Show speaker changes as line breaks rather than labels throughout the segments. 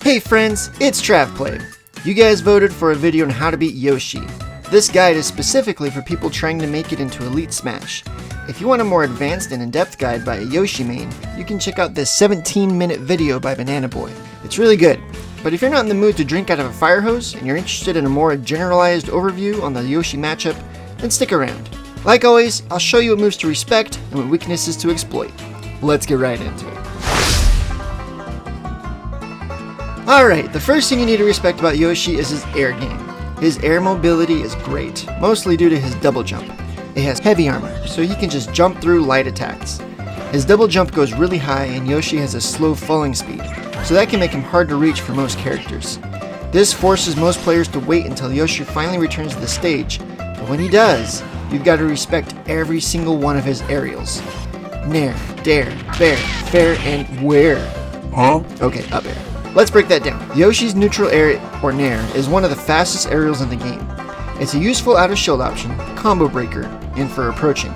Hey friends, it's TravPlay. You guys voted for a video on how to beat Yoshi. This guide is specifically for people trying to make it into Elite Smash. If you want a more advanced and in-depth guide by a Yoshi main, you can check out this 17-minute video by Banana Boy. It's really good. But if you're not in the mood to drink out of a fire hose and you're interested in a more generalized overview on the Yoshi matchup, then stick around. Like always, I'll show you what moves to respect and what weaknesses to exploit. Let's get right into it. Alright, the first thing you need to respect about Yoshi is his air game. His air mobility is great, mostly due to his double jump. It has heavy armor, so he can just jump through light attacks. His double jump goes really high and Yoshi has a slow falling speed, so that can make him hard to reach for most characters. This forces most players to wait until Yoshi finally returns to the stage, but when he does, you've got to respect every single one of his aerials. Nair, dare, bear, fair, and where. Huh? Okay, up air. Let's break that down. Yoshi's neutral air, or Nair, is one of the fastest aerials in the game. It's a useful out of shield option, combo breaker, and for approaching.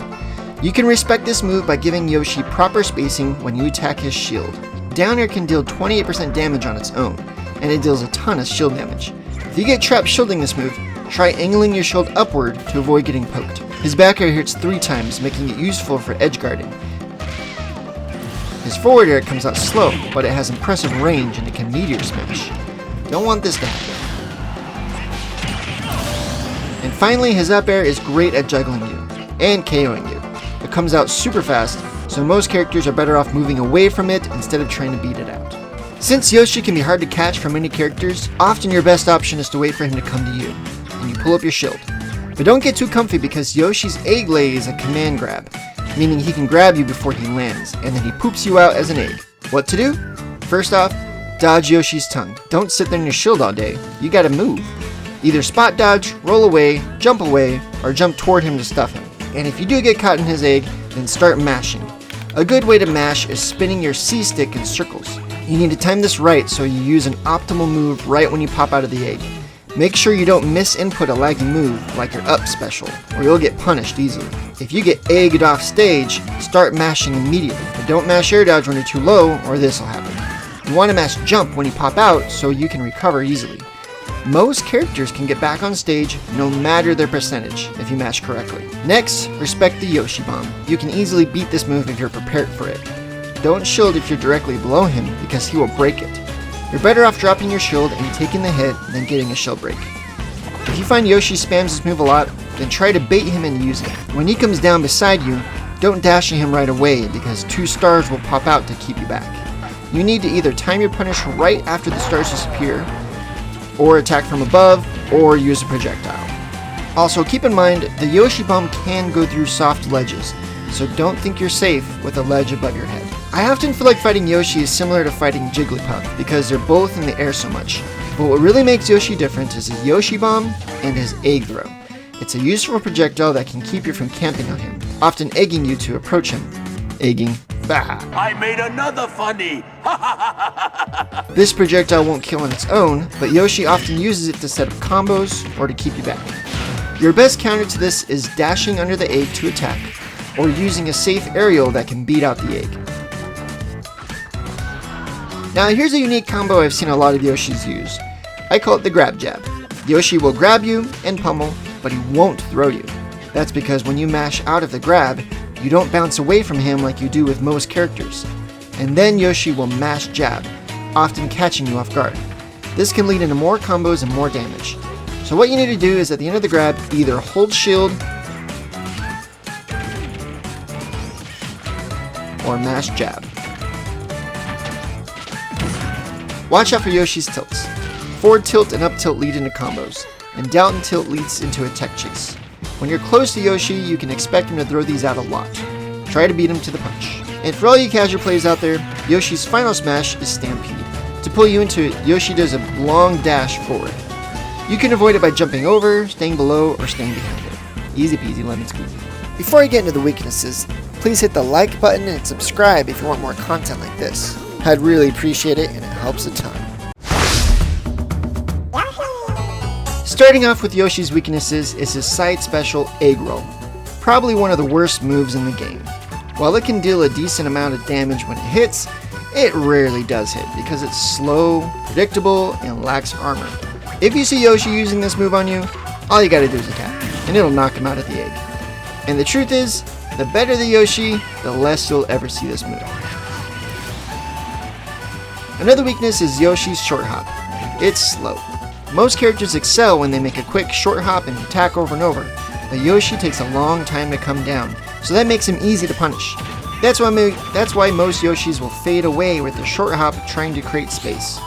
You can respect this move by giving Yoshi proper spacing when you attack his shield. Down air can deal 28% damage on its own, and it deals a ton of shield damage. If you get trapped shielding this move, try angling your shield upward to avoid getting poked. His back air hits 3 times, making it useful for edge guarding. His forward air comes out slow, but it has impressive range and it can meteor smash. Don't want this to happen. And finally, his up air is great at juggling you, and KOing you. It comes out super fast, so most characters are better off moving away from it instead of trying to beat it out. Since Yoshi can be hard to catch from many characters, often your best option is to wait for him to come to you, and you pull up your shield. But don't get too comfy because Yoshi's egg lay is a command grab, meaning he can grab you before he lands, and then he poops you out as an egg. What to do? First off, dodge Yoshi's tongue. Don't sit there in your shield all day, you gotta move. Either spot dodge, roll away, or jump toward him to stuff him. And if you do get caught in his egg, then start mashing. A good way to mash is spinning your C stick in circles. You need to time this right so you use an optimal move right when you pop out of the egg. Make sure you don't misinput a lagging move like your up special, or you'll get punished easily. If you get egged off stage, start mashing immediately, but don't mash air dodge when you're too low or this will happen. You want to mash jump when you pop out so you can recover easily. Most characters can get back on stage no matter their percentage if you mash correctly. Next, respect the Yoshi bomb. You can easily beat this move if you're prepared for it. Don't shield if you're directly below him because he will break it. You're better off dropping your shield and taking the hit than getting a shield break. If you find Yoshi spams this move a lot, then try to bait him into using it. When he comes down beside you, don't dash at him right away because 2 stars will pop out to keep you back. You need to either time your punish right after the stars disappear, or attack from above, or use a projectile. Also keep in mind, the Yoshi bomb can go through soft ledges, so don't think you're safe with a ledge above your head. I often feel like fighting Yoshi is similar to fighting Jigglypuff because they're both in the air so much. But what really makes Yoshi different is his Yoshi bomb and his egg throw. It's a useful projectile that can keep you from camping on him, often egging you to approach him. Egging. Bah.
I made another funny!
This projectile won't kill on its own, but Yoshi often uses it to set up combos or to keep you back. Your best counter to this is dashing under the egg to attack, or using a safe aerial that can beat out the egg. Now here's a unique combo I've seen a lot of Yoshis use. I call it the grab jab. Yoshi will grab you and pummel, but he won't throw you. That's because when you mash out of the grab, you don't bounce away from him like you do with most characters. And then Yoshi will mash jab, often catching you off guard. This can lead into more combos and more damage. So what you need to do is at the end of the grab, either hold shield or mash jab. Watch out for Yoshi's tilts. Forward tilt and up tilt lead into combos, and down tilt leads into a tech chase. When you're close to Yoshi, you can expect him to throw these out a lot. Try to beat him to the punch. And for all you casual players out there, Yoshi's final smash is Stampede. To pull you into it, Yoshi does a long dash forward. You can avoid it by jumping over, staying below, or staying behind it. Easy peasy lemon squeezy. Before I get into the weaknesses, please hit the like button and subscribe if you want more content like this. I'd really appreciate it and it helps a ton. Starting off with Yoshi's weaknesses is his side special Egg Roll. Probably one of the worst moves in the game. While it can deal a decent amount of damage when it hits, it rarely does hit because it's slow, predictable, and lacks armor. If you see Yoshi using this move on you, all you gotta do is attack, and it'll knock him out at the egg. And the truth is, the better the Yoshi, the less you'll ever see this move. Another weakness is Yoshi's short hop. It's slow. Most characters excel when they make a quick short hop and attack over and over, but Yoshi takes a long time to come down, so that makes him easy to punish. That's why most Yoshis will fade away with their short hop trying to create space.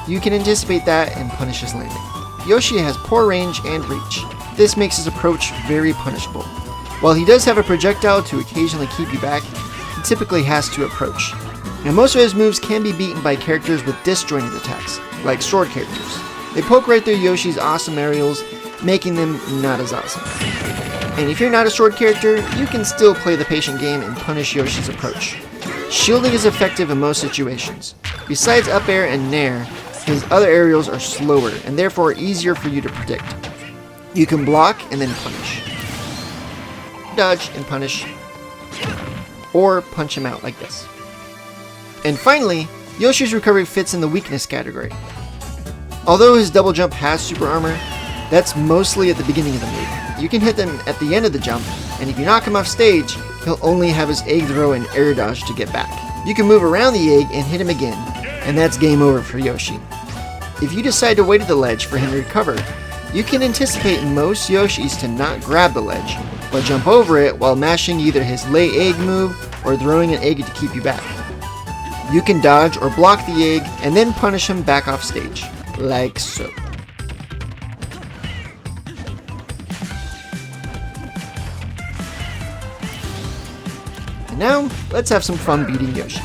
You can anticipate that and punish his landing. Yoshi has poor range and reach. This makes his approach very punishable. While he does have a projectile to occasionally keep you back, he typically has to approach. Now most of his moves can be beaten by characters with disjointed attacks, like sword characters. They poke right through Yoshi's awesome aerials, making them not as awesome. And if you're not a sword character, you can still play the patient game and punish Yoshi's approach. Shielding is effective in most situations. Besides up air and nair, his other aerials are slower and therefore easier for you to predict. You can block and then punish. Dodge and punish. Or punch him out like this. And finally, Yoshi's recovery fits in the weakness category. Although his double jump has super armor, that's mostly at the beginning of the move. You can hit them at the end of the jump, and if you knock him off stage, he'll only have his egg throw and air dodge to get back. You can move around the egg and hit him again, and that's game over for Yoshi. If you decide to wait at the ledge for him to recover, you can anticipate most Yoshis to not grab the ledge, but jump over it while mashing either his lay egg move or throwing an egg to keep you back. You can dodge or block the egg and then punish him back off stage, like so. And now, let's have some fun beating Yoshi.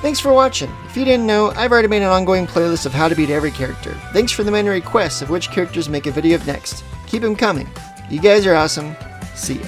Thanks for watching. If you didn't know, I've already made an ongoing playlist of how to beat every character. Thanks for the many requests of which characters make a video of next. Keep them coming. You guys are awesome. See ya.